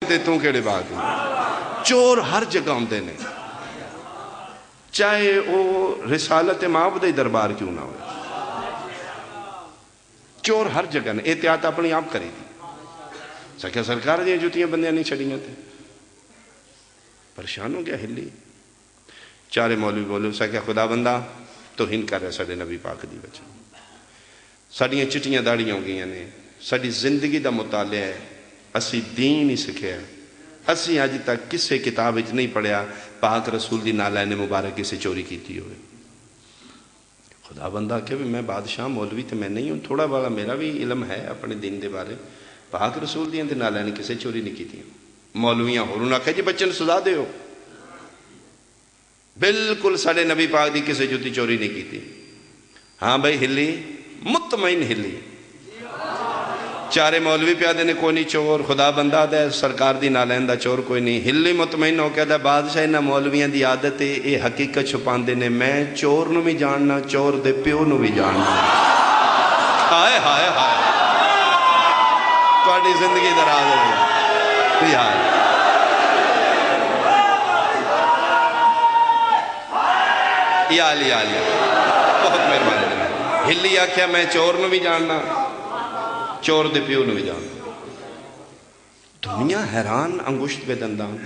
تے تو کیڑے باغ چور ہر جگہ ہوندے نے چاہے وہ رسالت مآب دے دربار کیوں نہ ہوئے چور ہر جگہ نے احتیاط اپنی آپ کری دی سکھیا سرکار دیا جوتیاں بندیاں نہیں چھڑیاں تھے پریشان ہو گیا ہلی چارے مولوی بولے سکھیا خدا بندہ تو ہن کر رہے ساڑھے نبی پاک دی بچہ ساڑھیاں چٹیاں داڑیاں ہو گئیاں نے ساڑھی زندگی دا مطالعہ ہے اسی دین ہی سکھیا ہے اسی آج تک کسے کتاب اچ نہیں پڑھیا پاک رسول دی نالین مبارک کسے چوری کیتی ہوئے خدا بندہ کہ میں بادشاہ مولوی تے میں نہیں ہوں تھوڑا بڑا میرا بھی علم ہے اپنے دین دے بارے پاک رسول دی نالین کسے چوری نہیں کیتی مولویاں ہو انہوں نے کہا جی بچن سزا دے ہو بالکل ساڑھے نبی پاک دی کسے جوتی چوری نہیں کیتی ہاں بھائی ہلی مطمئن ہلی چارے مولوی پیادے نے کوئی نہیں چور خدا بندہ دے سرکار دی نالین دا چور کوئی نہیں ہلی مطمئن ہو کہ بادشاہ انہا مولویاں دی عادت ہے اے حقیقت چھپان دے نے میں چور نو بھی جاننا چور دے پیو نو بھی جاننا ہائے ہائے ہائے توڑی زندگی دراز ہے یار یا علی بہت مہربانی ہلی آکھیا میں چور نو بھی جاننا چور دے پیو نو بھی جاننا دنیا حیران انگشت بے دندان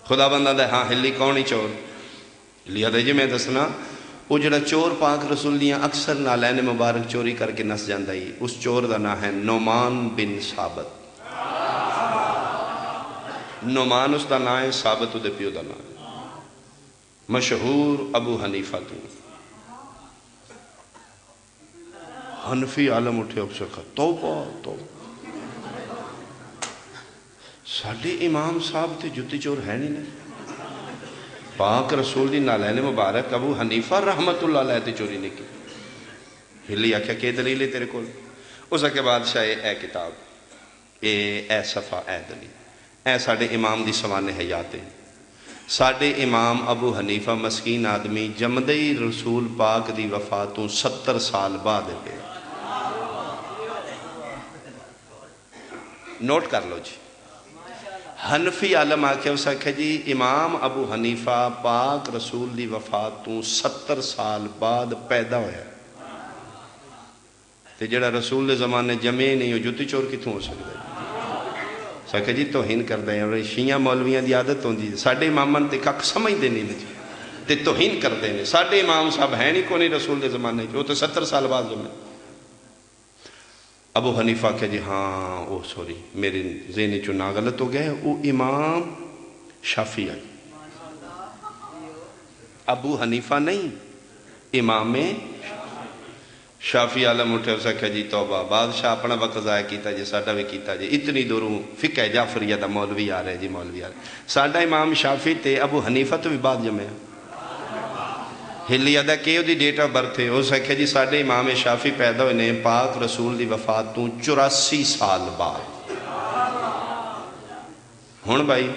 خدا بندہ دے ہاں ہلی کون ہی چور ہلی آدھے جی میں دسنا وہ جڑا چور پاک رسول دیاں اکثر نالین مبارک چوری کر کے نس جاندہ ہی اس چور دا نام ہے نعمان بن ثابت نعمان اس دا نام ہے ثابت دے پیو دا نام ہے مشہور ابو حنیفہ تو حنفی عالم اٹھے اب سے کہا توبہ ساڑھے امام صاحب تے جتی چور ہے نہیں پاک رسول دی نالین مبارک ابو حنیفہ رحمت اللہ علیہ تے چوری نہیں کی ہلی آکھیا کہ دلیل ہے تیرے کول اس کے بادشاہ اے کتاب اے صفحہ اے دلیل اے ساڑھے امام دی سوانے حیات ہیں ساڑھے امام ابو حنیفہ مسکین آدمی جمدی رسول پاک دی وفاتوں 70 سال بعد ہے نوٹ کر لو جی حنفی عالم آکھے اسا کہ جی امام ابو حنیفہ پاک رسول دی وفاتوں 70 سال بعد پیدا ہویا تے جڑا رسول دے زمانے جمعے نہیں ہو جوتی چور کتوں ہو سکتا ہے سکھے جی توہین کر دیں اور شیعہ مولویاں دی عادت ہوں دی ساڑھے امامن تے کک سمجھ دے نہیں جی تے توہین کر دیں ساڑھے امام صاحب ہیں نہیں کونی رسول دے زمانے وہ تو 70 سال بعد زمانے ابو حنیفہ کہ جی ہاں اوہ سوری میرے ذہنی چنا غلط ہو گئے وہ امام شافعی ہے ابو حنیفہ نہیں امام شافعی عالم اٹھے اسا کہ جی توبہ بادشاہ اپنا وقت ضائع کیتا جی ساڑھا بھی کیتا جی اتنی دوروں فقہ جعفریہ دا مولوی آ رہے جی مولوی آ رہے ساڑھا امام شافعی تے ابو حنیفہ تو بھی بعد جمعے ہلی ادا کہ دی ڈیٹ آف برتھ ہے اس ہے جی ساڑھے امام شافعی پیدا ہوئے نے پاک رسول دی وفاتوں 84 سال بعد ہون بھائی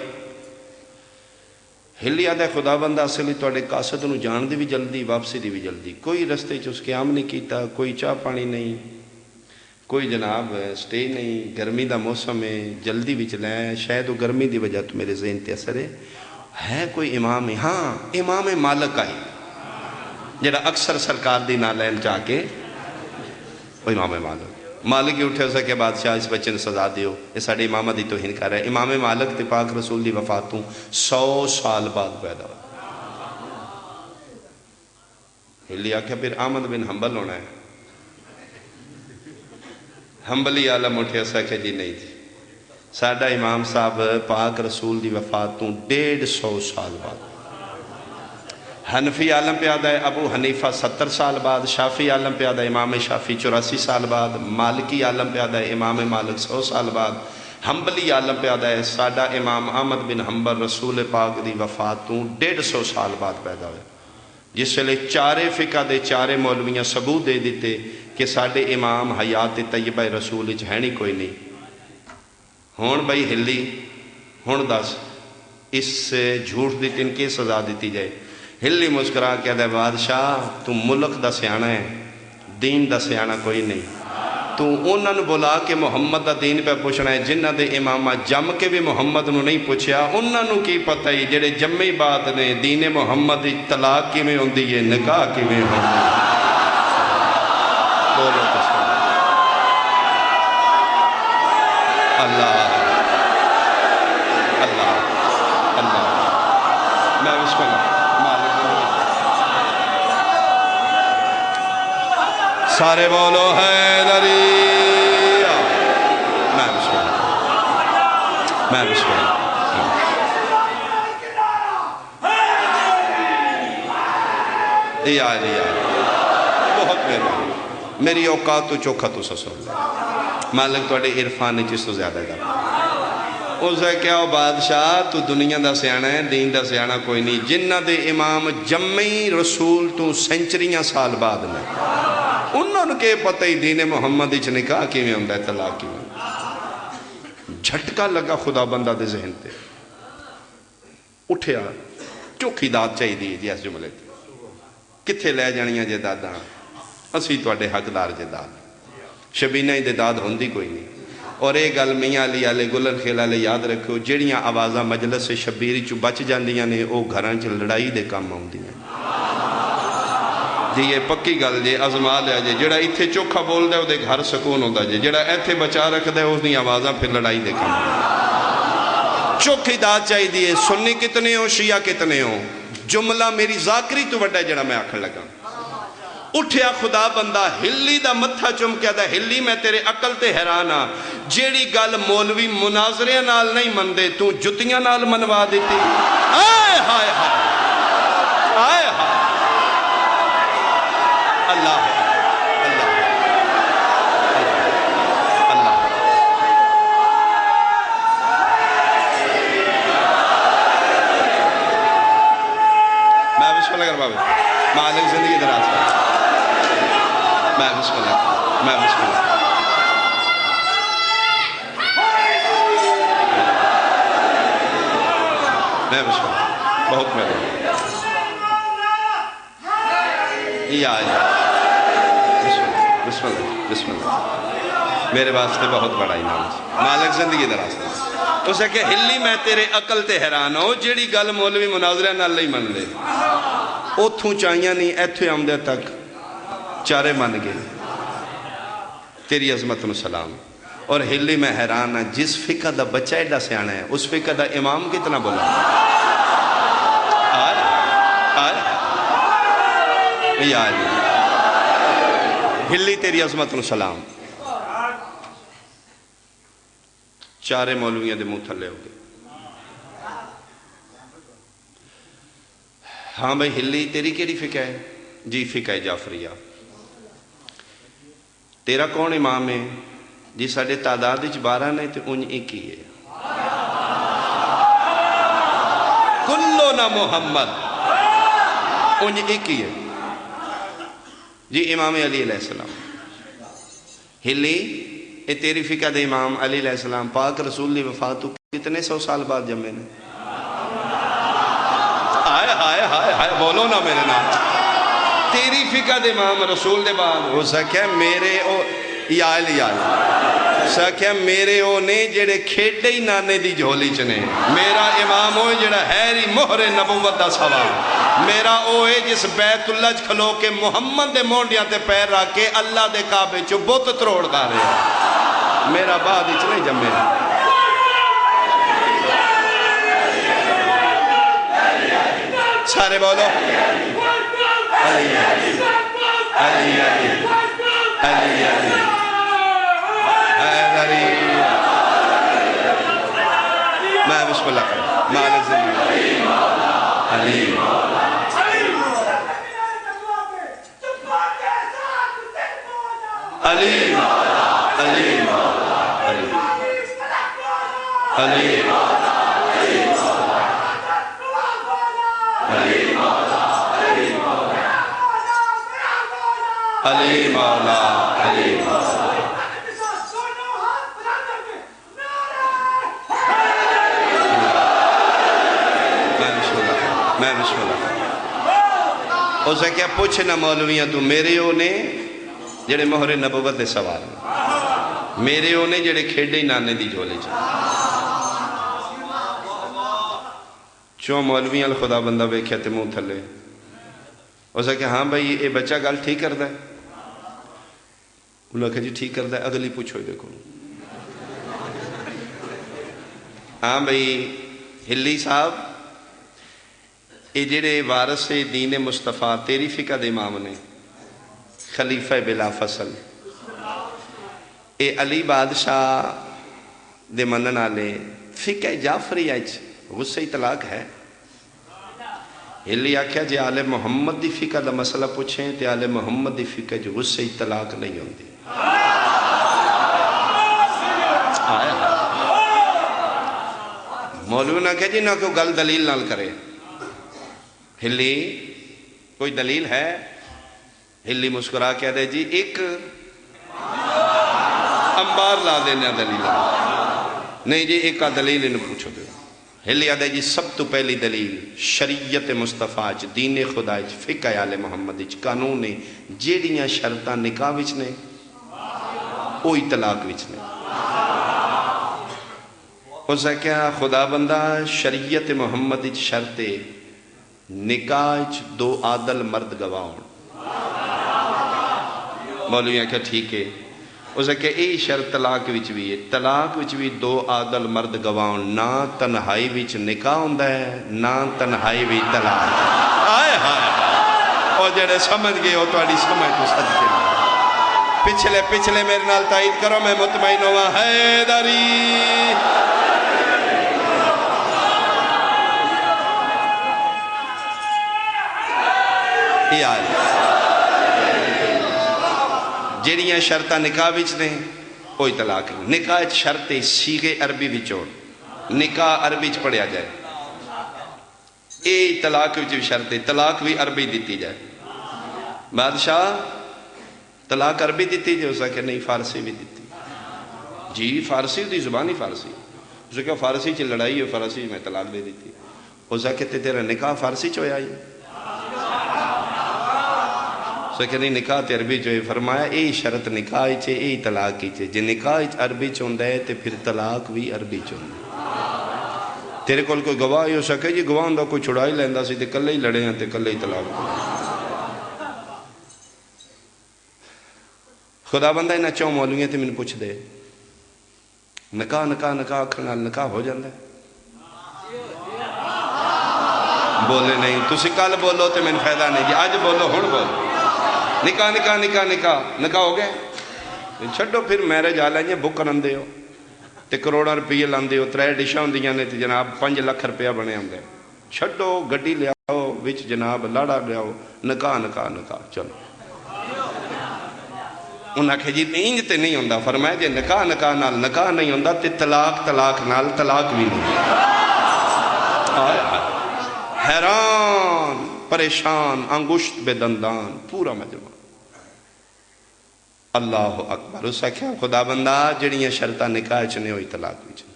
ہلی ادا خدا بندہ اصلی توڑے قاصد انہوں جان دی بھی جلدی واپسی دی بھی جلدی کوئی رستے چ اس قیام نہیں کیتا کوئی چاہ پانی نہیں کوئی جناب سٹے نہیں گرمی دا موسم ہے جلدی بھی چلائے شاید وہ گرمی دی وجہ تو میرے ذہن تے اثر ہے کوئی امام ہاں امام مالک آئی جڑا اکثر سرکار دی نالین چاہ کے وہ امام مالک مالک ہی اٹھے اسے کہ بادشاہ اس بچے نے سزا دیو یہ ساڑھے امامہ دی توہین کر رہے امام مالک تے پاک رسول دی وفاتوں 100 سال بعد پیدا ہو ہلی آکھا پھر احمد بن حنبل ہونا ہے حنبلی عالم اٹھے اسے کہ جی نہیں تھی ساڑھا امام صاحب پاک رسول دی وفاتوں 150 سال بعد حنفی عالم پیادہ ہے ابو حنیفہ 70 سال بعد شافعی عالم پیادہ ہے امام شافعی 84 سال بعد مالکی عالم پیادہ ہے امام مالک 100 سال بعد حنبلی عالم پیادہ ہے ساڑھا امام احمد بن حنبل رسول پاک دی وفاتوں 150 سال بعد پیدا ہوئے جس سے لئے چارے فقہ دے چارے مولویاں ثبوت دے دیتے کہ ساڑھے امام حیات طیبہ رسول جھینی کوئی نہیں ہون بھائی ہلی ہون دس اس سے جھوٹ دی تن کی سزا دیتی جائے ہلی مسکرا کہ دے بادشاہ تم ملک دا سیانہ ہے دین دا سیانہ کوئی نہیں تو انہوں نے بلا کے محمد دا دین پہ پوچھنا ہے، جنہ دے امامہ جم کے بھی محمد نو نہیں پوچھیا، انہوں نے کی پتہ ہی جڑے جمعی بات نے دین محمد طلاق کی میں ہوندی ہے، نکاح کی میں ہوندی ہے۔ بولو تو سن اللہ اللہ اللہ، میں بسم اللہ سارے بولو حیدری، میں بسم اللہ میں بسم اللہ بہت مہربانی، میری اوقات تو چوکھا تو سسر مالک توڑے عرفان چیز تو زیادہ ہے۔ اسے کیا ہو بادشاہ تو دنیا دا سیانا ہے، دین دا سیانا کوئی نہیں، جنہ دے امام جمعی رسول تو سینچریاں سال بعد میں انہوں نے کہ پتہ ہی دین محمد اچھ نکاح کی میں ہوندہ ہے، طلاق کی میں۔ جھٹکا لگا خدا بندہ دے ذہن تے، اٹھیا چوکھی داد چاہی دی جی اس جملے تے، کتھے لے جانیاں جے دادا، اسی توڑے حقدار جے داد، شبینہ ہی دے داد ہوندی کوئی نہیں۔ اور ایک گل میاں علی آلے گلن خیل آلے یاد رکھو، جڑیاں آوازہ مجلس سے شبیری چو بچ جاندیاں نے او گھران چل لڑائی دے کام ہوندی ہیں۔ جی یہ پکی گل جے ازما لیا جے، جڑا ایتھے چوکھا بول دے او دے گھر سکون ہوندہ جے، جڑا ایتھے بچا رکھ دے اس دی آوازہ پھر لڑائی دے کام ہوندی۔ چوکھی داد چاہی دیئے، سنی کتنے ہو شیعہ کتنے ہو، جملہ میری ذاکری تو بڑھا جڑا میں آکھر لگا۔ اٹھیا خدا بندہ ہلی دا متھا چم کیا دا، ہلی میں تیرے عقل تے حیرانا، جیڑی گل مولوی مناظرے نال نہیں مندے تو جتیاں نال منوا دیتی۔ آئے ہائے ہائے آئے ہائے اللہ اللہ اللہ میں بسم اللہ کر بابا مالک زندگی دراز کر، میں بسم اللہ میں بسم اللہ میں بسم اللہ بہت مہربانی یا بسم اللہ بسم اللہ میرے واسطے بہت بڑا انعام ہے، مالک زندگی دراز کر۔ اسے کہ ہلی میں تیرے عقل تے حیران ہو، جیڑی گل مولوی مناظرہ نال نہیں من لے، اوتھوں چاہیاں نہیں ایتھے آمدے تک چارے من گئے، تیری عظمت و سلام۔ اور ہلی میں حیران ہے، جس فقہ دا بچہ ایڈا سیانا ہے اس فقہ دا امام کتنا بولا آئے آئے یا علی، ہلی تیری عظمت و سلام۔ چارے مولویاں دے منہ تھلے ہو گئے۔ ہاں بھئی ہلی تیری کیڑی فقہ ہے؟ جی فقہ جعفریہ۔ تیرا کون امام ہے؟ جی ساڑھے تعداد 12 نہیں تو انج ایک ہی ہے، کلنا محمد، انج ایک ہی ہے جی امام علی علیہ السلام۔ ہلی اے تیری فقہ دے امام علی علیہ السلام پاک رسول دی وفات کتنے 100 سال بعد جمعے نے؟ ہائے ہائے ہائے ہائے بولو نا میرے نام، تیری فقہ دے امام رسول دے بعد ہو سکے میرے او یا علی سکھیا میرے او نے جڑے کھیڑے ہی نانے دی جھولی چنے، میرا امام ہوئے جڑا حیری مہر نبوت دا سوال، میرا اوے جس بیت اللہ کھلو کے محمد دے مونڈیاں تے پیر رکھ کے اللہ دے کعبے چو بت تروڑ دا رہے، میرا بعد اچھ نہیں جمعے۔ سارے بولو علی علی علی علی علی علی میں بسم اللہ کروں مالک زندگی علی علی علی علی علی مولا علی مولا میں بسم اللہ اسے کیا پوچھنا مولویاں تو میرے ہو نے جڑے مہر نبوت دے سوال میرے انہیں جڑے کھیڈے نانے دی جھولے چوں مولوی خدا بندہ ویکھیا تے منہ تھلے اس کہ ہاں بھائی یہ بچہ گل ٹھیک کردا ہے؟ انہوں نے کہا جی ٹھیک کردا ہے، اگلی پوچھو دیکھو۔ ہاں بھائی ہلی صاحب یہ جڑے وارث دین مصطفیٰ تیری فقہ دے امام نے خلیفہ بلا فصل اے علی بادشاہ دے منن والے فقہ جعفری غصہ طلاق ہے؟ ہلی آکھیا جی آل محمد دی فقہ دا مسئلہ پوچھیں تے آل محمد دی فقہ جو غصہ طلاق نہیں ہوندی۔ مولوی نہ کہے جی نہ کوئی گل دلیل نال کرے۔ ہلی کوئی دلیل ہے؟ ہلی مسکرا کہہ دے جی ایک انبار لا دینا دلیل نہیں جی ایک دلیل انہوں پوچھو دے۔ ہلی آدھے جی سب تو پہلی دلیل شریعت مصطفیٰ دین خدا فقہ آل محمد قانون نے جیڑیاں شرطاں نکاح وچ نے اوہی طلاق وچ نے۔ اس نے کہا خدا بندہ شریعت محمد شرط نکاح دو عادل مرد گواہن۔ مولوی کہا ٹھیک ہے۔ اس نے کہا اے شرط طلاق وچ بھی ہے، طلاق وچ بھی دو عادل مرد گواہن، نہ تنہائی وچ نکاح ہوندا ہے نہ تنہائی وچ طلاق۔ آئے ہائے اور جڑے سمجھ گئے ہو تو سمجھ تو صدقے پچھلے میرے نال تائید کرو میں مطمئن ہوا حیدری۔ جیڑیاں شرطاں نکاح وچ نے کوئی طلاق نہیں۔ نکاح شرط سیغے عربی وچوں نکاح عربی چ پڑھیا جائے، اے طلاق وچ بھی شرط ہے طلاق بھی عربی دیتی جائے۔ بادشاہ طلاق عربی دیتی جائے؟ اس نے کہا نہیں فارسی بھی دیتی۔ جی فارسی دی زبانی فارسی۔ اس نے کہا فارسی چ لڑائی ہے فارسی میں طلاق دے دیتی۔ اس نے کہا تیرا نکاح فارسی چ ہویا ہی؟ کہ نہیں نکاح تے عربی جو ہے۔ فرمایا اے شرط نکاح چھے اے طلاق کی چھے، جے نکاح عربی چوندہ ہے تے پھر طلاق بھی عربی چوندہ ہے۔ تیرے کول کوئی گواہ ہو سکے جی گواہ ہوندہ کوئی چھڑائی لیندہ سی تے کلے ہی لڑے ہیں تے کلے ہی طلاق کو۔ خدا بندہ انہا چاہوں مولویاں تے میں پوچھ دے نکاح نکاح نکاح کھنال نکاح ہو جاندہ ہے؟ بولے نہیں تسی کل بولو تے میں فائدہ نہیں جی آج بولو ہن بولو نکاح نکاح نکاح نکاح نکاح ہو گئے چھڑو پھر میرج آ لائیں بک کرندے ہو تے کروڑا روپیے لاندے ہو 3 ڈشاں ہوندیاں نے تے جناب 5 لاکھ روپیہ بنے ہوندے چھڑو گڈی لیاؤ وچ جناب لاڑا لیاؤ نکاح نکاح نکاح چلو۔ انہاں کہ جی انج تے نہیں ہوندہ۔ فرمایا جے نکاح نکاح نال نکاح نہیں ہوندہ تے طلاق طلاق نال طلاق بھی نہیں۔ حیران پریشان انگشت بے دندان پورا مجمع۔ اللہ اکبر۔ اس سے کیا خدا بندہ جڑیاں شرطہ نکاح چنے ہوئی طلاق بھی چنے،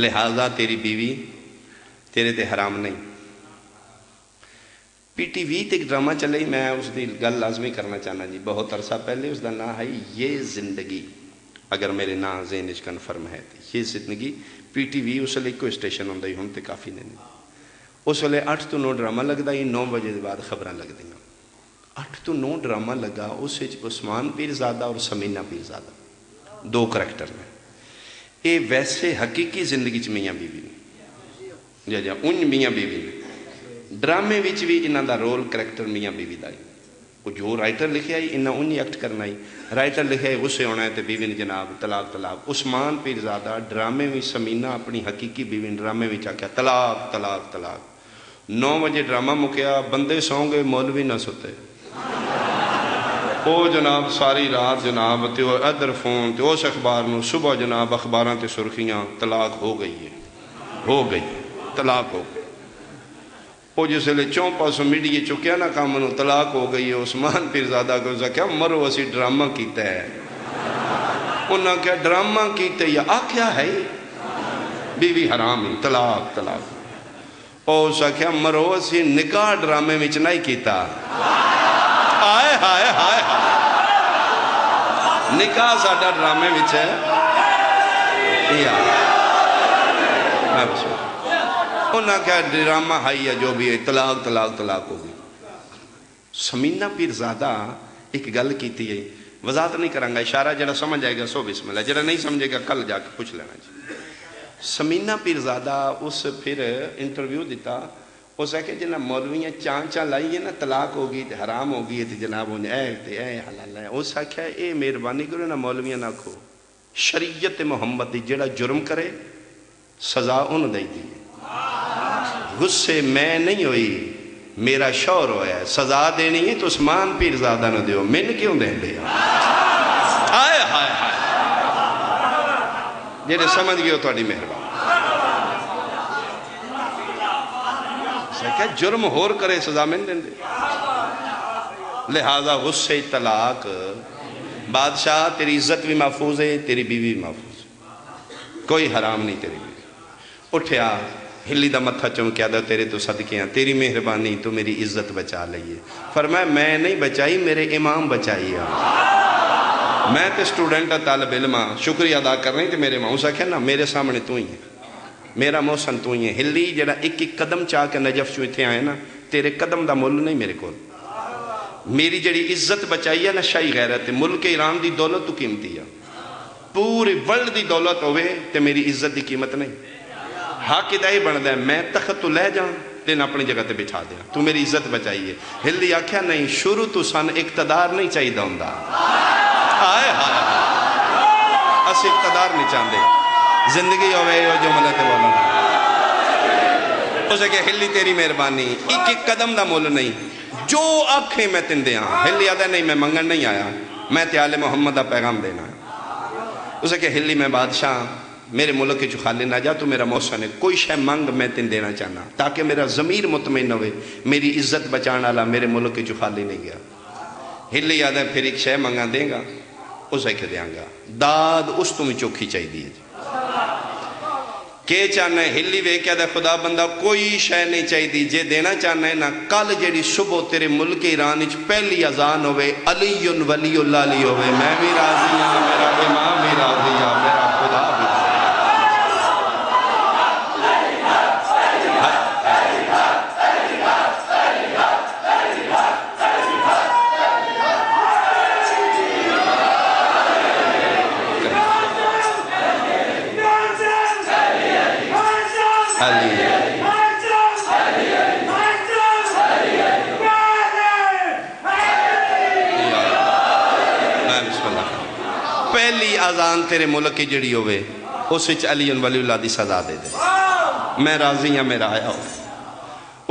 لہذا تیری بیوی تیرے تے حرام نہیں۔ پی ٹی وی تے ایک ڈرامہ چلے ہی میں اس دی گل لازمی کرنا چاہنا جی بہت عرصہ پہلے اس دا نا ہے یہ زندگی، اگر میرے نا ذہنش کنفرم ہے یہ زندگی۔ پی ٹی وی اس لئے کوئی سٹیشن ہوندہ ہی ہوں تے کافی نہیں۔ اس ویلے 8 تو 9 ڈرامہ لگتا ہی 9 بجے بعد خبریں لگ دیں۔ 8 تو 9 ڈرامہ لگا اس عثمان پیرزادہ اور سمینہ پیرزادہ 2 کریکٹر میں۔ یہ ویسے حقیقی زندگی چ میاں بیوی نے جا ان میاں بیوی نے ڈرامے وچ بھی انہاں دا رول کریکٹر میاں بیوی دا ہی وہ جو رائٹر لکھیا ہی انہاں انہی ایکٹ کرنا ہی۔ رائٹر لکھیا ہے غصے ہونا ہے تو بیوی نے جناب طلاق طلاق۔ عثمان پیرزادہ ڈرامے میں سمینہ اپنی حقیقی بیوی نے ڈرامے میں چاکیا طلاق طلاق طلاق۔ 9 بجے ڈرامہ مکیا بندے سوں گے مولوی نہ ستے او جناب ساری رات جناب تے ادھر فون تے اس اخبار نو صبح جناب اخباراں تے سرخیاں طلاق ہو گئی ہے ہو گئی طلاق ہو گئی۔ وہ جس لئے 4 پاسوں میڈیے چکیا نا کام انہوں طلاق ہو گئی ہے۔ عثمان پیرزادہ کو کیا مرو اسی ڈرامہ کیتا ہے۔ انہاں کیا ڈرامہ کیتے یا آکھیا ہے بیوی حرام ہی طلاق طلاق۔ اور اس کیا مرو اسی نکاح ڈرامے میں نہیں کیتا۔ آئے ہائے ہائے نکاح ساڈا ڈرامے وچ ہے انہاں کیا ڈرامہ ہائی ہے جو بھی ہے طلاق طلاق طلاق ہوگی. سمینہ پیرزادہ ایک گل کیتی ہے وضاحت نہیں کرانگا اشارہ جڑا سمجھ جائے گا سو بسم اللہ جڑا نہیں سمجھے گا کل جا کے پوچھ لینا جی. سمینہ پیرزادہ اس پھر انٹرویو دیتا اس ہے کہ جنہاں مولویاں چان لائیے نا طلاق ہوگی تے حرام ہوگی تے جناب اے حلال ہے. اس ہے کہ اے مہربانی کرو نا مولویاں نہ کھو شریعت محمد دی جڑا جرم کرے سزا انہوں دے دی. غصے میں نہیں ہوئی میرا شور ہویا ہے سزا دینی ہے تو عثمان پیرزادہ نہ دیو من کیوں دیں دے آئے ہائے ہائے جیڑے سمجھ گئے ہو تو اڈی مہربان کہ جرم ہور کرے سزا من دیں دے. لہذا غصے طلاق بادشاہ تیری عزت بھی محفوظ ہے تیری بیوی بھی محفوظ ہے کوئی حرام نہیں تیری بیوی. اٹھیا ہلی دا متھا چمکیا دا تیرے تو صدقے ہیں تیری مہربانی تو میری عزت بچا لئیے. فرمایا میں نہیں بچائی میرے امام بچائی ہے. میں تے سٹوڈنٹ طالب علم شکریہ ادا کر رہے ہیں کہ میرے ماں اسا کہنا میرے سامنے تو ہی ہے میرا محسن تو ہی ہے. ہلی جڑا ایک ایک قدم چاہ کے نجف چو تھے آئے نا تیرے قدم دا مل نہیں میرے کو. میری جڑی عزت بچائی ہے نا شاہی غیرت ملک ایران دی دولت تو قیمتی ہے پوری ورلڈ دی دولت ہوئے تے میری عزت دی قیمت نہیں. حق ادائی بڑھ دے میں تخت تو لے جاؤں تین اپنی جگہ تے بچھا دیا تو میری عزت بچائیے. ہلی آکھیا نہیں شروع تو سن اقتدار نہیں چاہی دا ہوں دا آئے ہائے اس اقتدار نہیں چاہندے زندگی ہوئے جو ملتے مولانا اسے کہ ہلی تیری مہربانی ایک ایک قدم دا مول نہیں جو آنکھیں میں تن دیا. ہلی آدھا نہیں میں منگن نہیں آیا میں تیال محمد دا پیغام دینا. اسے کہ ہلی میں بادشاہ میرے ملک کے جو خالی نہ جا تو میرا موسن ہے کوئی شے منگ میں تن دینا چاہنا تاکہ میرا ضمیر مطمئن ہوئے میری عزت بچانا لا میرے ملک کے جو خالی نہیں گیا. ہلی آدھا پھر ایک شے منگا دیں گا اسے کہ دیاں گا داد اس تمہیں چوکھی چاہی دیئے کہ چاہنا ہے. ہلی وے کیا دے خدا بندہ کوئی شے نہیں چاہی دی جے دینا چاہنا ہے نا کل جیڑی صبح تیرے ملک ایران اچ پہلی اذان ہوئے علی ولی اللہ علی ہوئے میں بھی راضی ہوں میرا امام بھی راضی ہے میرا خدا بھی پہلی آزان تیرے ملک کی جڑی ہوئے اس وچ علی ولی اللہ دی سزا دے دے میں راضی ہاں میرا آیا ہو.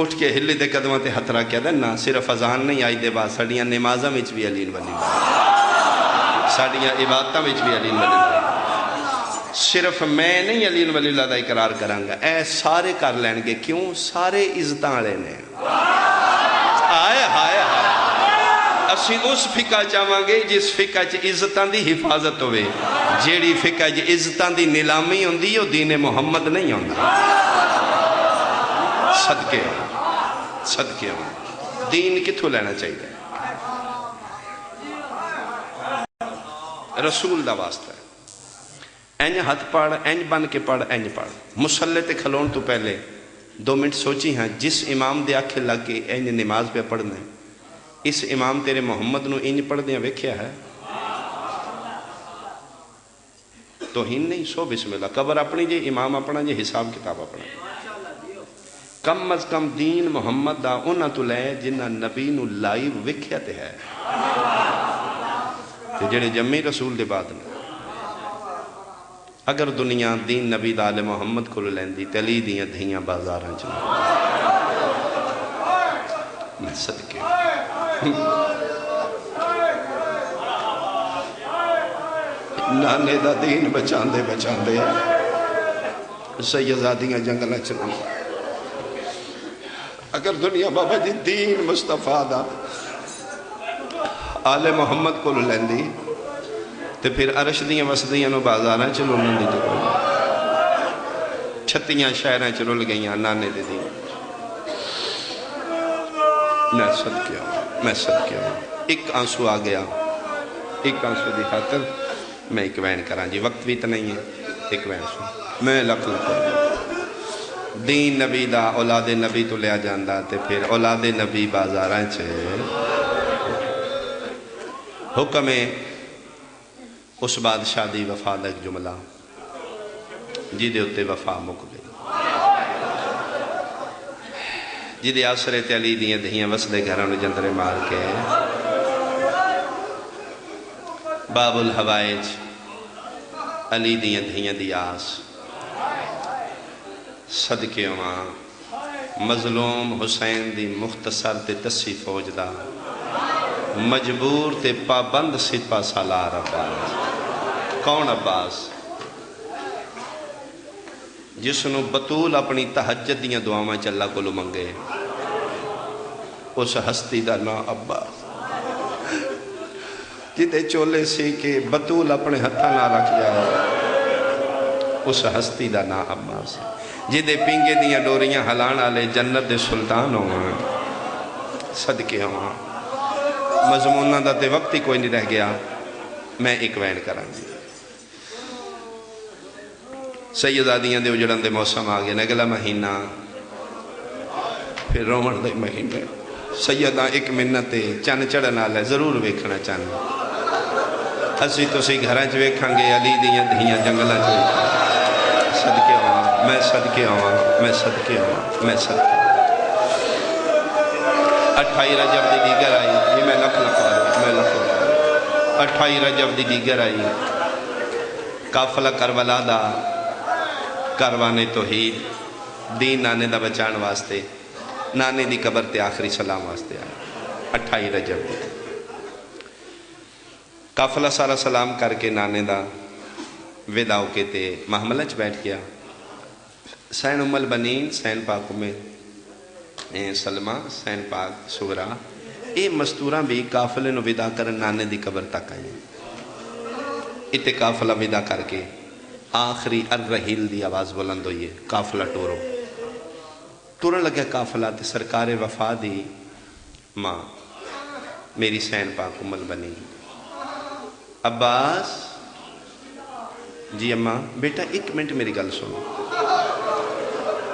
اٹھ کے ہلی دے قدمہ تے ہترا کیا دے نا صرف آزان نہیں آئی دے بعد ساڑیاں نمازہ وچ بھی علی ولی اللہ ساڑیاں عبادتہ وچ بھی علی ولی اللہ. صرف میں نہیں علی ولی اللہ دا اقرار کرانگا اے سارے کر لین گے کیوں سارے عزتاں لے نے آئے ہائے ہائے اسی اس فقہ چاہواں گے جس فقہ چ عزتاں دی حفاظت ہوئے جیڑی فقہ چ عزتاں دی نیلامی ہوندی وہ دین محمد نہیں ہوندا. صدقے ہو صدقے ہو دین کتھوں لینا چاہیے رسول دا واسطہ ہے. اینج ہاتھ پڑھ اینج بن کے پڑھ اینج پڑھ مسلح تے کھلون تو پہلے 2 منٹ سوچی ہیں جس امام دے آنکھیں لگ کے اینج نماز پہ پڑھنے اس امام تیرے محمد نو اینج پڑھ دیا ویکھیا ہے توہین نہیں سو بسم اللہ قبر اپنی جے امام اپنا جے حساب کتاب اپنا کم از کم دین محمد دا انہاں تو لے جنہاں نبی نو لائیو ویکھیا تے ہے تے جڑے جمی رسول دے بعد نے اگر دنیا دین نبی دا آل محمد کو لیندی تلی دیاں دھیاں بازاراں چنا میں صدقے نانے دا دین بچاندے بچاندے سیدادیاں جنگلہ چنا اگر دنیا بابا جی دین مصطفیٰ دا آل محمد کو لیندی تے پھر عرش دیاں وسدیاں نو بازاراں چلو نندی تو کوئی 36 شہراں چلو لگئیاں نانے دے دین میں صدقے ہوں ایک آنسو آ گیا ایک آنسو دی خاطر میں ایک وین کراں جی، وقت بھی تو نہیں ہے، ایک وین سن میں لکھ دین نبی دا اولاد نبی تو لیا جاندہ تے پھر اولاد نبی بازاراں چھے حکم اس بادشاہ دی وفا دا ایک جملہ جی دے اتے وفا مک گئی، جی دے آسرت علی دیاں دہیاں وسدے گھروں نے جندرے مار کے باب الحوائج علی دیاں دہیاں دی آس صدقے وہاں مظلوم حسین دی مختصر تے تسی فوج دا مجبور تے پابند سپا سالار عباس۔ کون عباس؟ جس نو بطول اپنی تہجد دیاں دعاواں چ اللہ کولو منگے، اس ہستی دا نا عباس جدے چولے سی کہ بطول اپنے ہتھاں نہ رکھ جائے، اس ہستی دا نا عباس جدے پینگے دیاں ڈوریاں ہلان آلے جنت دے سلطان ہوئے صدقے ہوئے۔ مضمونہ دا تے وقت ہی کوئی نہیں رہ گیا، میں ایک وین کران دی سیدہ دیاں دے اجڑن دے موسم آگے نگلا مہینہ پھر رومن دے مہینے سیدہ ایک منت چن چڑھن آلے ضرور ویکھنا چن اسی تو سی گھراں چ ویکھاں گے علی دیاں دہیاں جنگلاں چ صدقے ہواں میں صدقے ہواں میں صدقے ہواں میں صدقے 28 رجب دی دیگر آئی یہ میں لکھ میں لکھ 28 رجب دی دیگر آئی قافلہ کربلا دا کروانے توحید دین نانے دا بچان واسطے نانے دی قبر تے آخری سلام واسطے آئے 28 رجب دی قافلہ سارا سلام کر کے نانے دا ویداؤ کے تے محملہ چ بیٹھ گیا سین ام البنین سین پاک میں سلمہ سین پاک سغرا اے مستوراں بھی قافلے نو ودا کرن نانے دی قبر تک آئے اتے قافلہ ودا کر کے آخری الرحیل دی آواز بلند ہوئی ہے قافلہ ٹورو ٹورن لگے قافلہ تے سرکار وفا دی ماں میری سین پاک ام البنین عباس جی اماں بیٹا ایک منٹ میری گل سنو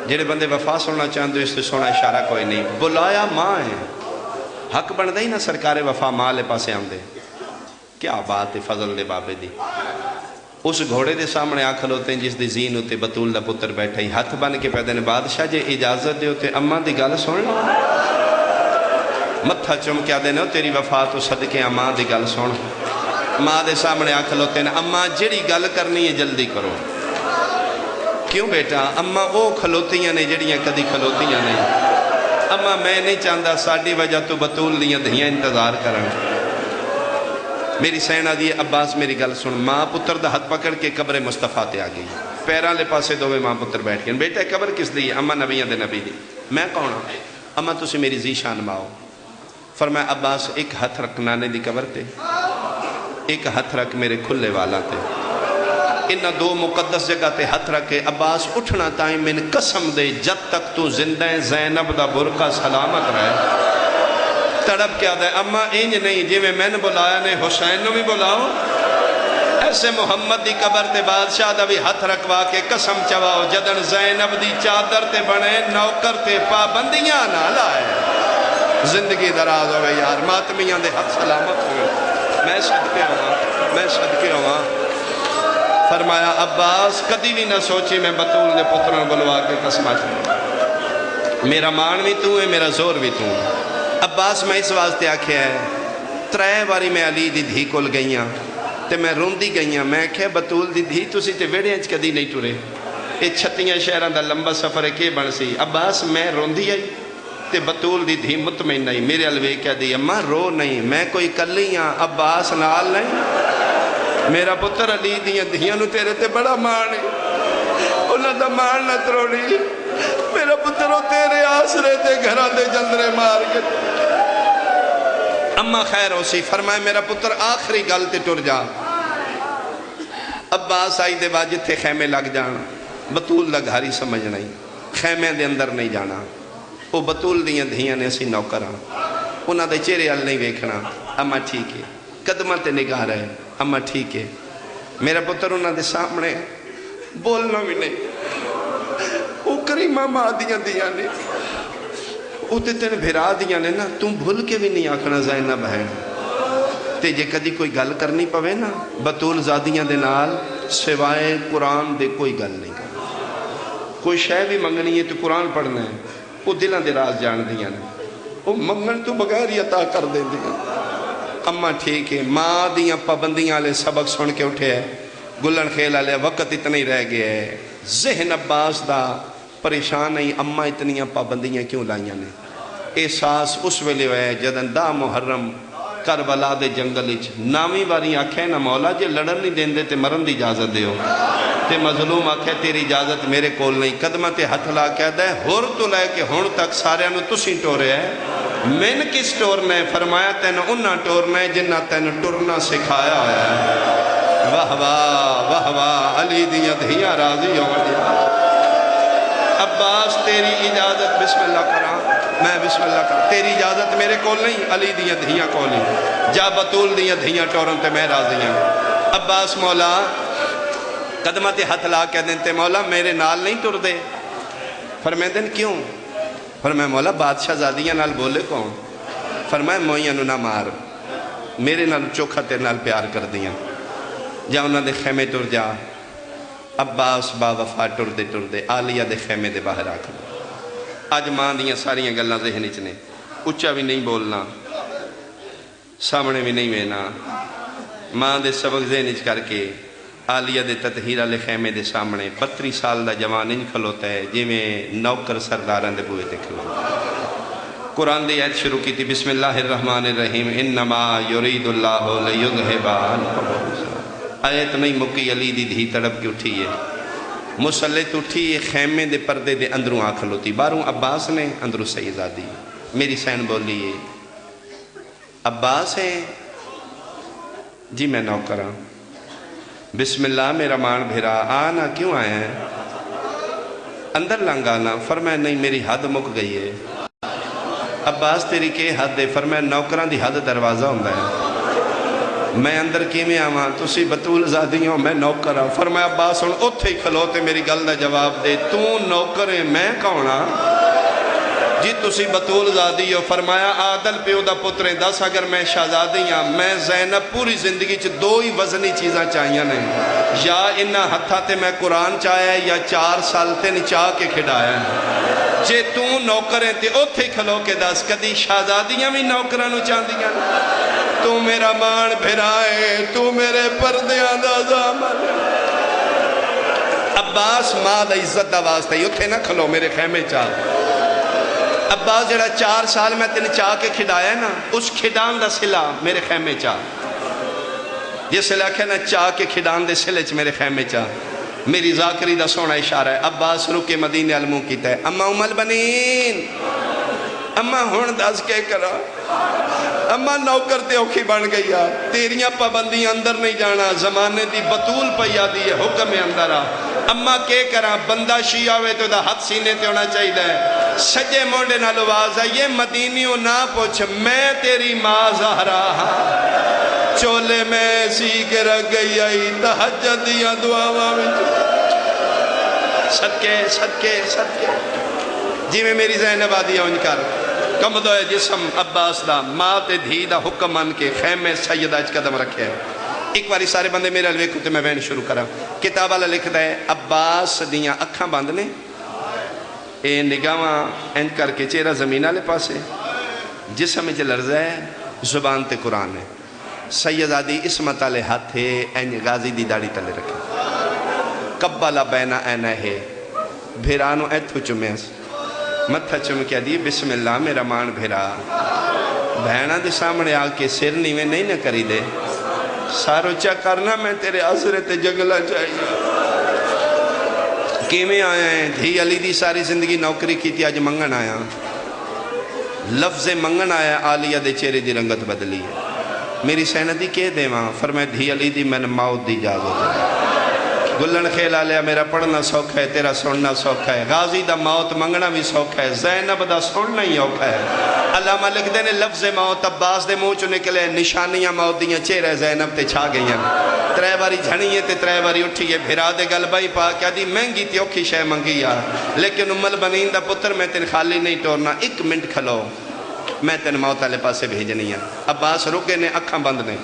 جڑے بندے وفا سننا چاہتے اس سے سونا اشارہ کوئی نہیں بلایا ماں ہے حق بن دے ہی نا سرکار وفا ماں لے پاسے آم دے کیا بات ہے فضل دے بابے دی اس گھوڑے دے سامنے آکھل ہوتے ہیں جس دی زین ہوتے بطول دا پتر بیٹھا ہی ہاتھ بن کے پیدا نے بادشاہ جے اجازت دے ہوتے اماں دی گل سن متھا چم کیا دینا تیری وفا تو صدقے اماں دی گل سن ماں دے سامنے آکھل ہوتے ہیں اماں جڑی گل کرنی ہے جلدی کرو کیوں بیٹا اماں او کھلوتیاں نے جڑیاں کدی کھلوتیاں نہیں اماں میں نہیں چاہتا ساڑی وجہ تو بطول دیاں دہیاں انتظار کرن میری سینہ دی عباس میری گل سن ماں پتر دا ہاتھ پکڑ کے قبر مصطفیٰ تے آگئی پیران لے پاسے دووے ماں پتر بیٹھ گئے بیٹا قبر کس دی اماں نبیاں دے نبی دی میں کون ہوں اماں تسی میری ذیشان ماؤ فرمایا عباس ایک ہاتھ رکھ نانے دی قبر تے ایک ہاتھ رکھ میرے کھلے والا تے انہا دو مقدس جگہ تے ہاتھ رکھے عباس اٹھنا تائیں من قسم دے جب تک تو زندہ زینب دا برقع سلامت رہے تڑپ کیا دے اماں انج نہیں جی میں نے بلایا نے حسین نو بھی بلاؤ ایسے محمد دی قبر تے بادشاہ دا بھی ہاتھ رکھوا کے قسم چواؤ جدن زینب دی چادر تے بنے نوکر تے پابندیاں نہ لائے زندگی دراز ہوئے یار ماتمیاں دے ہاتھ سلامت ہوئے میں صدقے ہوا فرمایا عباس کدی بھی نہ سوچی میں بطول دے پتروں بلوا کے قسمہ چاہوں میرا مان بھی تو ہے میرا زور بھی تو ہے عباس میں اس واسطے آکھے ہے 3 باری میں علی دی دھی کول گئیاں تے میں روندی گئیاں میں کہے بطول دی دھی تسی تے ویڑے انچ کدی نہیں ٹورے اے 36 شہران دا لمبا سفر ہے کہ بن سی عباس میں روندی آئی تے بطول دی دھی مطمئن نہیں میرے الوے کیا دی اماں رو نہیں میں کوئی کلیاں عباس نال نہیں میرا پتر علی دیاں دھیاں نو تیرے تے بڑا مان انہاں دا مان نہ تروڑی میرا پترو تیرے آسرے تے گھران دے جندرے مار کے اماں خیر ہو سی فرمائے میرا پتر آخری گل تے ٹر جا عباس آئی دے باجی تھے خیمے لگ جانا بطول دا گھاری سمجھ نہیں خیمے دے اندر نہیں جانا وہ بطول دیاں دھیاں نے اسی نوکراں انہاں دے چہرے ال نہیں ویکھنا اماں ٹھیک ہے قدمہ تے نگاہ رہے اما ٹھیک ہے میرا پتر انہاں دے سامنے بولنا بھی نہیں وہ کریمہ ماں دیاں نے وہ تے تین بھرا دیاں نے نا تم بھول کے بھی نہیں آکھنا زینب ہے تے جے کدی کوئی گل کرنی پوے نا بطول زادیاں دے نال سوائے قرآن دے کوئی گل نہیں کرنا کوئی شے بھی منگنی ہے تو قرآن پڑھنا ہے وہ دلاں دے راز جان دیاں نے وہ منگن تو بغیر ہی عطا کر دیں دیاں اماں ٹھیک ہے ماں دیاں پابندیاں لے سبق سن کے اٹھے ہے گلن خیل لے وقت اتنا ہی رہ گیا ہے ذہن عباس دا پریشان نہیں اماں اتنیاں پابندیاں کیوں لائیاں نے احساس اس ویلے ہوئے جدن دا محرم کربلا دے جنگل اچ نامی باری آکھے نا مولا جے لڑن نہیں دین دے تے مرن دی اجازت دیو تے مظلوم آکھے تیری اجازت میرے کول نہیں قدمہ تے ہتھ لا کہہ ہے ہور تو لے کے ہون تک سارے انہوں تسی ٹورے ہے من کس ٹورنے فرمایا تین انہاں ٹورنے جنہ تین ٹورنا سکھایا ہویا ہے واہ واہ واہ واہ علی دیاں دھیاں راضی ہوں دیا عباس تیری اجازت بسم اللہ کرا میں بسم اللہ کرا تیری اجازت میرے کول نہیں علی دیاں دھیاں کول نہیں جا بطول دیاں دھیاں ٹورن تے میں راضی ہوں عباس مولا قدمہ تے ہتھ لا کے دن تے مولا میرے نال نہیں ٹر دے فرمائے دن کیوں فرمائے مولا بادشاہ زادیاں نال بولے کون فرمائے موئیاں نو نہ مار میرے نال چوکھا تیرے نال پیار کر دیاں جا انہاں دے خیمے ٹر جا عباس با وفا ٹر دے آلیہ دے خیمے دے باہر آکھ آج ماں دیاں ساریاں گلنا ذہن اچنے اچھا بھی نہیں بولنا سامنے بھی نہیں وینا ماں دے سبق ذہن اچ کر کے آلیہ دے تطہیر علی خیمے دے سامنے 32 سال دا جوان انج کھلوتا ہے جی میں نوکر سرداران دے بوئے تے کھلوتا ہے قرآن دی آیت شروع کی تھی بسم اللہ الرحمن الرحیم انما یرید اللہ لیذہبا آیت نہیں مکی علی دی دھی تڑپ کی اٹھی ہے مسلط اٹھی ہے خیمے دے پردے دے اندروں آنکھ ہوتی باروں عباس نے اندروں سیدادی میری سین بولی ہے عباس ہے جی میں نوکرہ بسم اللہ میرا مان بھیرا آنا کیوں آئے ہیں اندر لنگانا فرمائے نہیں میری حد مک گئی ہے عباس تیری کے حد دے فرمائے نوکران دی حد دروازہ ہوندہ ہے میں اندر کیمیں آواں تسی بطول زادی ہوں میں نوکر ہوں فرمایا عباس ہوں اتھے ہی کھلوتے میری گل دا جواب دے تو نوکر ہے میں کونا جی تسی بطول زادی ہو فرمایا عادل پیو دا پتریں دس اگر میں شہزادی ہوں میں زینب پوری زندگی چھ دو ہی وزنی چیزاں چاہیے نہیں یا انہا ہتھا تے میں قرآن چاہیا یا 4 سال تے نچاہ کے کھڑایا ہے جے تو نوکریں تے اتھے کھلو کے دس کدی شہزادیاں بھی نوکرانو چاندیاں تو میرا مان بھرائے تو میرے پردیاں دا زامن عباس ماں دا عزت دا واسطہ ہی اتھے نہ کھلو میرے خیمے چاہ عباس جڑا 4 سال میں تین چاہ کے کھڑایا ہے نا اس کھڑان دا سلا میرے خیمے چاہ یہ سلا کہ نا چاہ کے کھڑان دے سلے چ میرے خیمے چاہ میری ذاکری دا سونا اشارہ ہے عباس رکے مدینہ علموں کیتا ہے اما امال بنین اما ہون داز کے کرا اما نوکر تے اوکھی بن گئی آ تیریاں پابندی اندر نہیں جانا زمانے دی بطول پیا دی ہے حکم اندر آ اما کے کرا بندہ شیعہ ہوئے تو دا ہاتھ سینے تے ہونا چاہیے ہے سجے موڑے نہ لواز ہے یہ مدینیوں نہ پوچھ میں تیری ماں زہرا ہاں چولے میں سی کے رکھ گئی آئی تحجد دیا دعاواں میں صدقے صدقے صدقے جی میں میری زینب آدیا انکار کم دوئے جسم عباس دا ماں تے دھی دا حکم من کے خیمے سیدہ اچ قدم رکھے ایک باری سارے بندے میرے الوے کتے میں وین شروع کرا کتاب والا لکھ دے عباس دیاں اکھاں باندھنے اے نگاواں انج کر کے چہرہ زمین والے پاسے جسم میں لرزہ ہے زبان تے قرآن ہے سیدادی اسمت علیہ ہاتھ ہے انج غازی دی داڑی تلے رکھے قبلہ بینہ اینہ ہے بھیرانو ایتھو چمیس متھا چمکیا دی بسم اللہ میرا مان بھیرا بہنہ دے سامنے آکے سر نیویں نہیں نہ کری دے سارو چا کرنا میں تیرے عصرت جنگلہ چاہیے کیمیں آیا ہیں دھی علی دی ساری زندگی نوکری کی تھی آج منگن آیا لفظ منگن آیا آلیہ دے چہرے دی رنگت بدلی ہے میری سیندی کے دے ماں فرمائے دھی علی دی میں نے موت دی جاگو دے گلن کھیلا لیا میرا پڑھنا سوکھا ہے تیرا سننا سوکھا ہے غازی دا موت منگنا بھی سوکھا ہے زینب دا سننا ہی اوکھا ہے علامہ لکھ دینے لفظ موت عباس دے منہ چوں نکلے نشانیاں موت دیاں چہرے زینب تے چھا گئی ہیں ترے باری جھنیے تے ترے باری اٹھیے بھرا دے گل بائی پا کیا دی مہنگی تی اوکھی شے منگی آ لیکن ام البنین دا پتر میں تین خالی نہیں ٹورنا ایک منٹ کھلو میں تین موت والے پاسے بھیجنی ہے عباس رکے نے اکھاں بند نے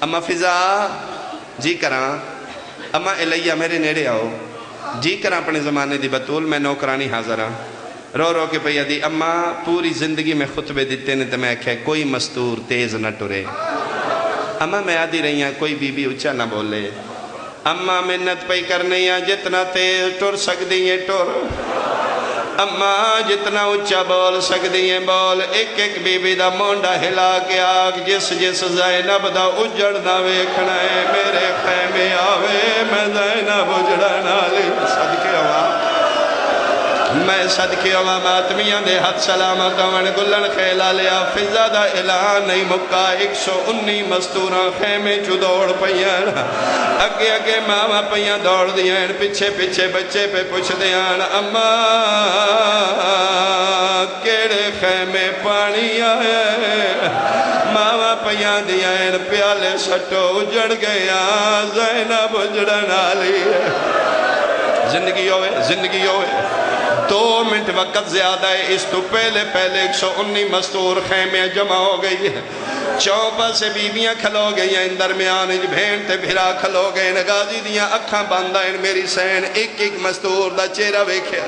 اما فضا جی کراں اما الیہ میرے نیڑے آؤ جی کراں اپنے زمانے دی بطول میں نوکرانی حاضر ہاں رو رو کے پہیا دی اما پوری زندگی میں خطبے دیتے نے تو میں کہے کوئی مستور تیز نہ ٹرے اما میں آدھی رہی ہیں کوئی بی بی اچھا نہ بولے اما منت پہ کرنے ہیں جتنا تیز ٹر سکتی ہیں ٹر اما جتنا اچھا بول سکتی ہیں بول ایک ایک بی بی دا مونڈا ہلا کے آگ جس جس زینب دا اجڑنا ویکھنا ہے میرے خیمے آوے میں زینب اجڑنا لی صدقے ہوا میں صدقے ہوا ماتمیاں دے حد سلامت ون گلن کھیلا لیا فضا دا اعلان نہیں مکا 119 مستوراں خیمے چو دوڑ پئیاں اگے اگے ماما پئیاں دوڑ دیاں پچھے پچھے بچے پہ پوچھ دیاں اما کیڑے خیمے پانی آئے ماما پئیاں دیاں پیالے سٹو اجڑ گیا زینب اجڑن آلی زندگی ہوئے 2 منٹ وقت زیادہ ہے اس تو پہلے 119 مستور خیمے جمع ہو گئی ہے چوپا سے بیویاں کھلو گئی ہیں درمیان بھین تے بھرا کھلو گئے غازی دیاں اکھاں باندھا ہیں میری سین ایک ایک مستور دا چہرہ ویکھیا